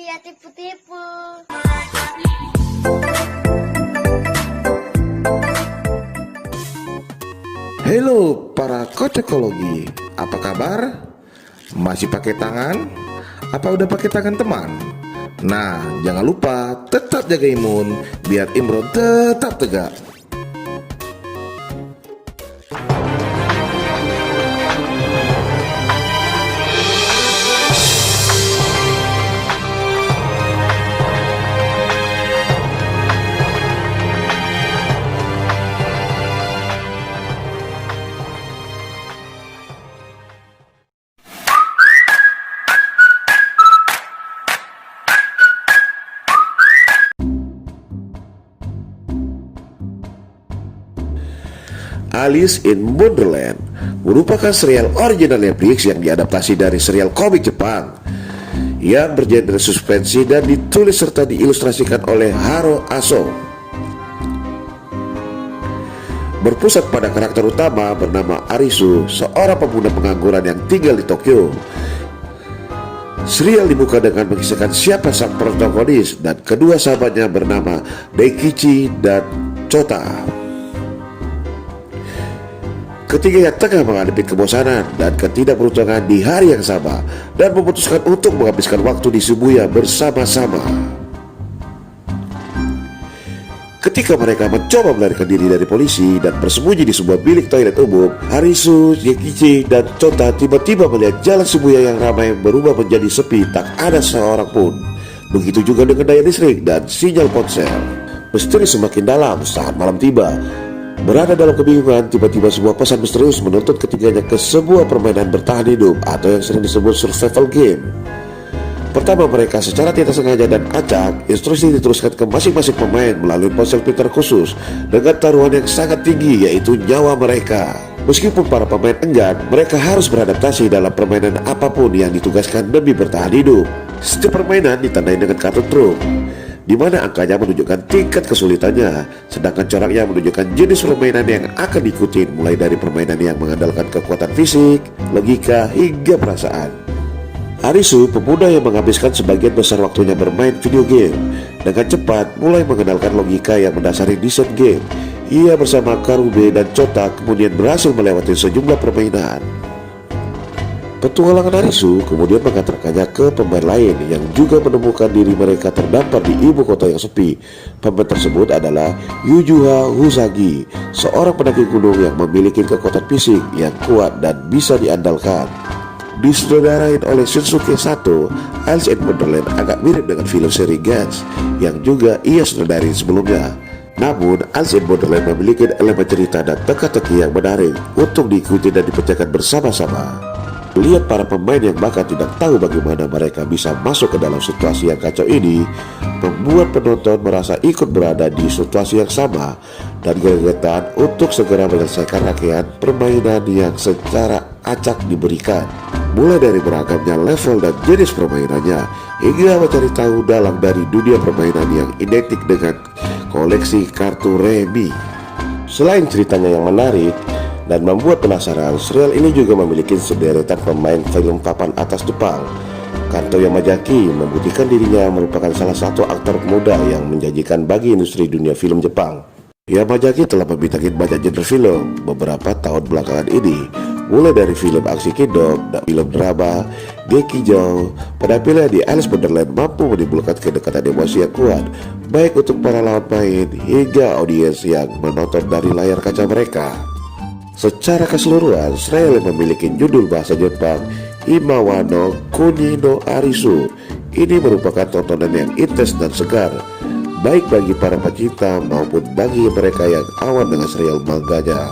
dia tipu-tipu. Halo para kocokologi, apa kabar? Masih pakai tangan? Apa udah pakai tangan teman? Nah, jangan lupa tetap jaga imun biar Imron tetap tegak. Alice in Wonderland merupakan serial original Netflix yang diadaptasi dari serial komik Jepang yang bergenre suspensi dan ditulis serta diilustrasikan oleh Haro Aso. Berpusat pada karakter utama bernama Arisu, seorang pemuda pengangguran yang tinggal di Tokyo. Serial dibuka dengan mengisahkan siapa sang protagonis dan kedua sahabatnya bernama Daikichi dan Chota. Ketiganya tengah menghadapi kebosanan dan ketidakberuntungan di hari yang sama dan memutuskan untuk menghabiskan waktu di Shibuya bersama-sama. Ketika mereka mencoba melarikan diri dari polisi dan bersembunyi di sebuah bilik toilet umum, Arisu, Daikichi, dan Chota tiba-tiba melihat jalan Shibuya yang ramai berubah menjadi sepi, tak ada seorang pun. Begitu juga dengan daya listrik dan sinyal ponsel. Misteri semakin dalam saat malam tiba. Berada dalam kebingungan, tiba-tiba sebuah pesan misterius menuntut ketiganya ke sebuah permainan bertahan hidup atau yang sering disebut survival game. Pertama, mereka secara tidak sengaja dan acak, instruksi diteruskan ke masing-masing pemain melalui ponsel pintar khusus dengan taruhan yang sangat tinggi, yaitu nyawa mereka. Meskipun para pemain enggan, mereka harus beradaptasi dalam permainan apapun yang ditugaskan demi bertahan hidup. Setiap permainan ditandai dengan kartu truk, di mana angkanya menunjukkan tingkat kesulitannya, sedangkan coraknya menunjukkan jenis permainan yang akan diikuti, mulai dari permainan yang mengandalkan kekuatan fisik, logika, hingga perasaan. Arisu, pemuda yang menghabiskan sebagian besar waktunya bermain video game, dengan cepat mulai mengenalkan logika yang mendasari desain game. Ia bersama Karube dan Chota kemudian berhasil melewati sejumlah permainan. Petualangan Arisu kemudian mengantarkannya ke pemain lain yang juga menemukan diri mereka terdampar di ibu kota yang sepi. Pemain tersebut adalah Yujuha Usagi, seorang pendaki gunung yang memiliki kekuatan fisik yang kuat dan bisa diandalkan. Disutradarain oleh Shinsuke Sato, Alice in Wonderland agak mirip dengan film seri Gantz yang juga ia sutradarin sebelumnya. Namun, Alice in Wonderland memiliki elemen cerita dan teka-teki yang menarik untuk diikuti dan dipecahkan bersama-sama. Lihat para pemain yang bahkan tidak tahu bagaimana mereka bisa masuk ke dalam situasi yang kacau ini, membuat penonton merasa ikut berada di situasi yang sama dan gregetan untuk segera menyelesaikan rangkaian permainan yang secara acak diberikan. Mulai dari beragamnya level dan jenis permainannya, hingga mencari tahu dalam dari dunia permainan yang identik dengan koleksi kartu remi. Selain ceritanya yang menarik dan membuat penasaran, serial ini juga memiliki sederetan pemain film papan atas Jepang. Kanto Yamazaki membuktikan dirinya merupakan salah satu aktor muda yang menjanjikan bagi industri dunia film Jepang. Yamazaki telah membintangi banyak genre film beberapa tahun belakangan ini, mulai dari film aksi kidok dan film drama. Gekijou, penampilan di Alice in Wonderland mampu menimbulkan kedekatan emosi yang kuat, baik untuk para lawan main hingga audiens yang menonton dari layar kaca mereka. Secara keseluruhan, serial memiliki judul bahasa Jepang Imawa no Kuni no Arisu. Ini merupakan tontonan yang intens dan segar, baik bagi para pecinta maupun bagi mereka yang awam dengan serial manganya.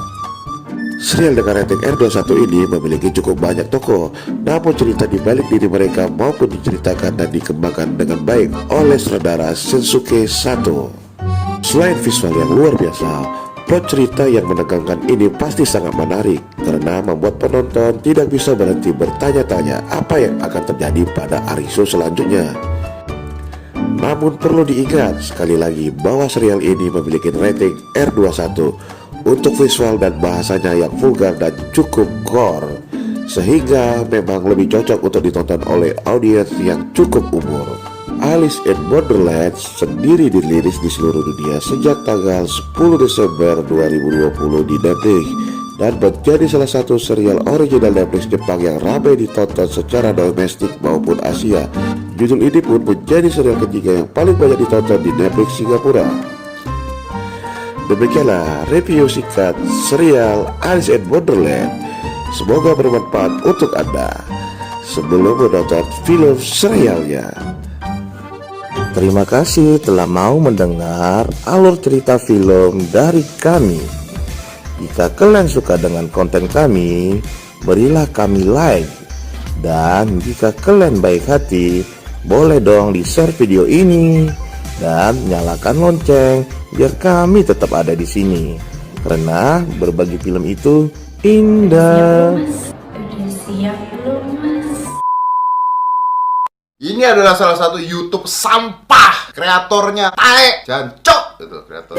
Serial dengan rating R21 ini memiliki cukup banyak tokoh, namun cerita di balik diri mereka maupun diceritakan dan dikembangkan dengan baik oleh sutradara Shinsuke Sato. Selain visual yang luar biasa, plot cerita yang menegangkan ini pasti sangat menarik karena membuat penonton tidak bisa berhenti bertanya-tanya apa yang akan terjadi pada Arisu selanjutnya. Namun perlu diingat sekali lagi bahwa serial ini memiliki rating R21 untuk visual dan bahasanya yang vulgar dan cukup gore, sehingga memang lebih cocok untuk ditonton oleh audiens yang cukup umur. Alice in Borderland sendiri dirilis di seluruh dunia sejak tanggal 10 Desember 2020 di Netflix dan menjadi salah satu serial original Netflix Jepang yang ramai ditonton secara domestik maupun Asia. Judul ini pun menjadi serial ketiga yang paling banyak ditonton di Netflix Singapura. Demikianlah review singkat serial Alice in Borderland. Semoga bermanfaat untuk Anda. Sebelum menonton film serialnya, terima kasih telah mau mendengar alur cerita film dari kami. Jika kalian suka dengan konten kami, berilah kami like. Dan jika kalian baik hati, boleh dong di-share video ini dan nyalakan lonceng biar kami tetap ada di sini. Karena berbagi film itu indah. Udah siap belum, Mas? Ini adalah salah satu YouTube sampah, kreatornya tae, jancok gitu kreator.